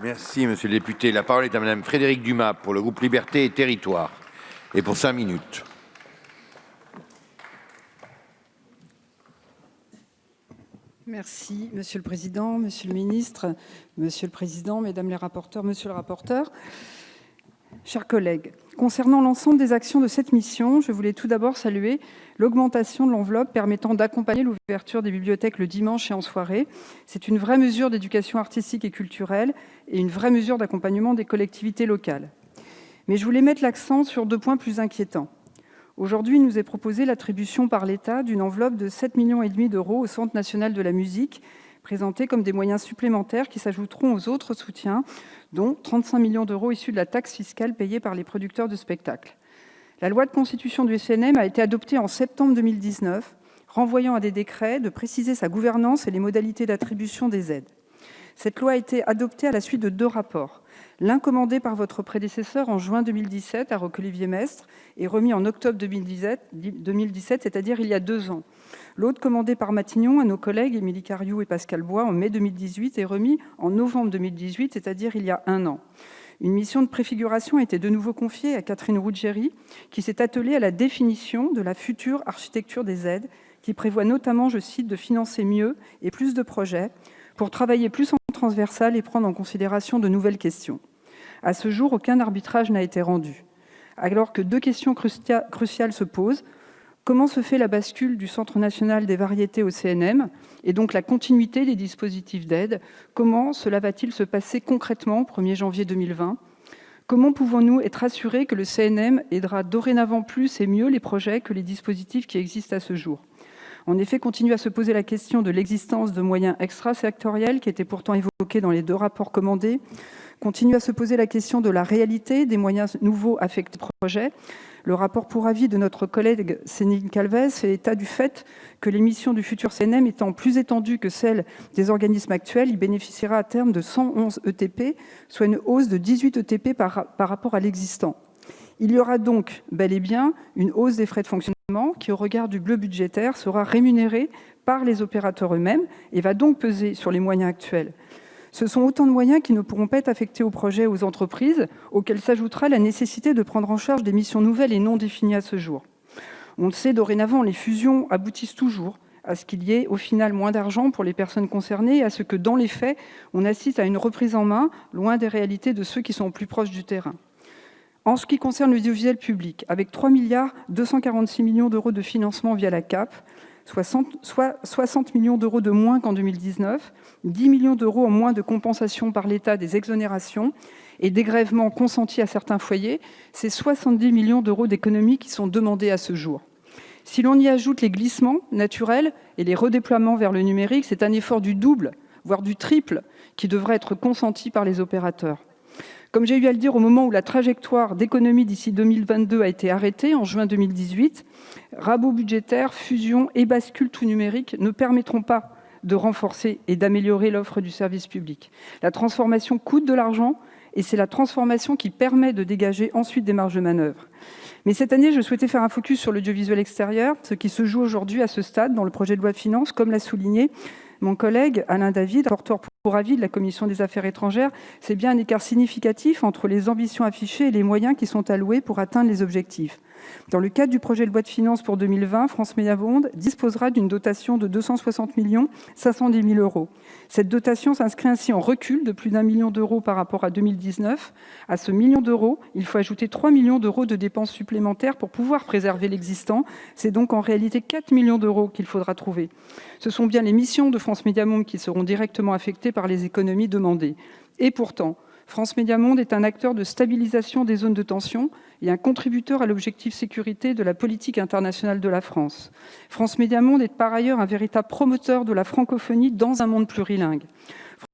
Merci, monsieur le député. La parole est à madame Frédérique Dumas pour le groupe Liberté et Territoires. Et pour 5 minutes. Merci, Monsieur le Président, Monsieur le Ministre, Monsieur le Président, Mesdames les rapporteurs, Monsieur le rapporteur. Chers collègues, concernant l'ensemble des actions de cette mission, je voulais tout d'abord saluer l'augmentation de l'enveloppe permettant d'accompagner l'ouverture des bibliothèques le dimanche et en soirée. C'est une vraie mesure d'éducation artistique et culturelle et une vraie mesure d'accompagnement des collectivités locales. Mais je voulais mettre l'accent sur 2 points plus inquiétants. Aujourd'hui, il nous est proposé l'attribution par l'État d'une enveloppe de 7,5 millions d'euros au Centre national de la musique, présentée comme des moyens supplémentaires qui s'ajouteront aux autres soutiens, dont 35 millions d'euros issus de la taxe fiscale payée par les producteurs de spectacles. La loi de constitution du CNM a été adoptée en septembre 2019, renvoyant à des décrets de préciser sa gouvernance et les modalités d'attribution des aides. Cette loi a été adoptée à la suite de 2 rapports. L'un commandé par votre prédécesseur en juin 2017 à Roch-Olivier Maistre et remis en octobre 2017, c'est-à-dire il y a 2 ans. L'autre commandé par Matignon à nos collègues Émilie Cariou et Pascal Bois en mai 2018 et remis en novembre 2018, c'est-à-dire il y a 1 an. Une mission de préfiguration a été de nouveau confiée à Catherine Ruggieri, qui s'est attelée à la définition de la future architecture des aides, qui prévoit notamment, je cite, de financer mieux et plus de projets pour travailler plus en transversal et prendre en considération de nouvelles questions. À ce jour, aucun arbitrage n'a été rendu. Alors que 2 questions cruciales se posent, comment se fait la bascule du Centre national des variétés au CNM et donc la continuité des dispositifs d'aide? Comment cela va-t-il se passer concrètement au 1er janvier 2020? Comment pouvons-nous être assurés que le CNM aidera dorénavant plus et mieux les projets que les dispositifs qui existent à ce jour? En effet, continue à se poser la question de l'existence de moyens extrasectoriels qui étaient pourtant évoqués dans les 2 rapports commandés. Continue à se poser la question de la réalité des moyens nouveaux affectés au projet. Le rapport pour avis de notre collègue Céline Calvez fait état du fait que les missions du futur CNM étant plus étendues que celles des organismes actuels, il bénéficiera à terme de 111 ETP, soit une hausse de 18 ETP par rapport à l'existant. Il y aura donc bel et bien une hausse des frais de fonctionnement qui, au regard du bleu budgétaire, sera rémunérée par les opérateurs eux-mêmes et va donc peser sur les moyens actuels. Ce sont autant de moyens qui ne pourront pas être affectés aux projets et aux entreprises, auxquels s'ajoutera la nécessité de prendre en charge des missions nouvelles et non définies à ce jour. On le sait, dorénavant, les fusions aboutissent toujours à ce qu'il y ait au final moins d'argent pour les personnes concernées et à ce que, dans les faits, on assiste à une reprise en main, loin des réalités de ceux qui sont plus proches du terrain. En ce qui concerne l'audiovisuel public, avec 3,246 milliards d'euros de financement via la CAP, soit 60 millions d'euros de moins qu'en 2019, 10 millions d'euros en moins de compensation par l'État des exonérations et dégrèvements consentis à certains foyers, c'est 70 millions d'euros d'économies qui sont demandés à ce jour. Si l'on y ajoute les glissements naturels et les redéploiements vers le numérique, c'est un effort du double, voire du triple, qui devrait être consenti par les opérateurs. Comme j'ai eu à le dire au moment où la trajectoire d'économie d'ici 2022 a été arrêtée, en juin 2018, rabots budgétaires, fusions et bascules tout numérique ne permettront pas de renforcer et d'améliorer l'offre du service public. La transformation coûte de l'argent et c'est la transformation qui permet de dégager ensuite des marges de manœuvre. Mais cette année, je souhaitais faire un focus sur l'audiovisuel extérieur, ce qui se joue aujourd'hui à ce stade dans le projet de loi de finances, comme l'a souligné mon collègue Alain David, rapporteur pour avis de la Commission des Affaires étrangères. C'est bien un écart significatif entre les ambitions affichées et les moyens qui sont alloués pour atteindre les objectifs. Dans le cadre du projet de loi de finances pour 2020, France Médias Monde disposera d'une dotation de 260 510 000 euros. Cette dotation s'inscrit ainsi en recul de plus d'1 million d'euros par rapport à 2019. À ce million d'euros, il faut ajouter 3 millions d'euros de dépenses supplémentaires pour pouvoir préserver l'existant. C'est donc en réalité 4 millions d'euros qu'il faudra trouver. Ce sont bien les missions de France Médias Monde qui seront directement affectées par les économies demandées. Et pourtant, France Médias Monde est un acteur de stabilisation des zones de tension et un contributeur à l'objectif sécurité de la politique internationale de la France. France Médias Monde est par ailleurs un véritable promoteur de la francophonie dans un monde plurilingue.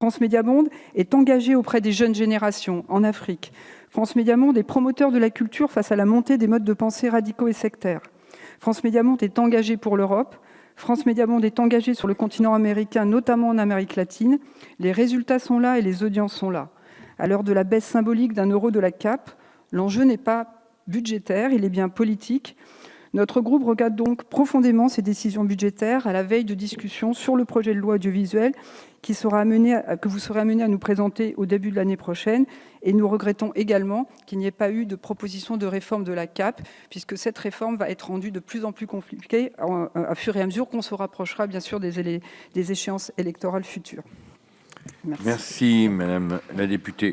France Médias Monde est engagé auprès des jeunes générations en Afrique. France Médias Monde est promoteur de la culture face à la montée des modes de pensée radicaux et sectaires. France Médias Monde est engagé pour l'Europe. France Médias Monde est engagé sur le continent américain, notamment en Amérique latine. Les résultats sont là et les audiences sont là. À l'heure de la baisse symbolique d'1 euro de la CAP, l'enjeu n'est pas budgétaire, il est bien politique. Notre groupe regarde donc profondément ces décisions budgétaires à la veille de discussions sur le projet de loi audiovisuel que vous serez amené à nous présenter au début de l'année prochaine. Et nous regrettons également qu'il n'y ait pas eu de proposition de réforme de la CAP, puisque cette réforme va être rendue de plus en plus compliquée à fur et à mesure qu'on se rapprochera bien sûr des échéances électorales futures. Merci, Madame la députée.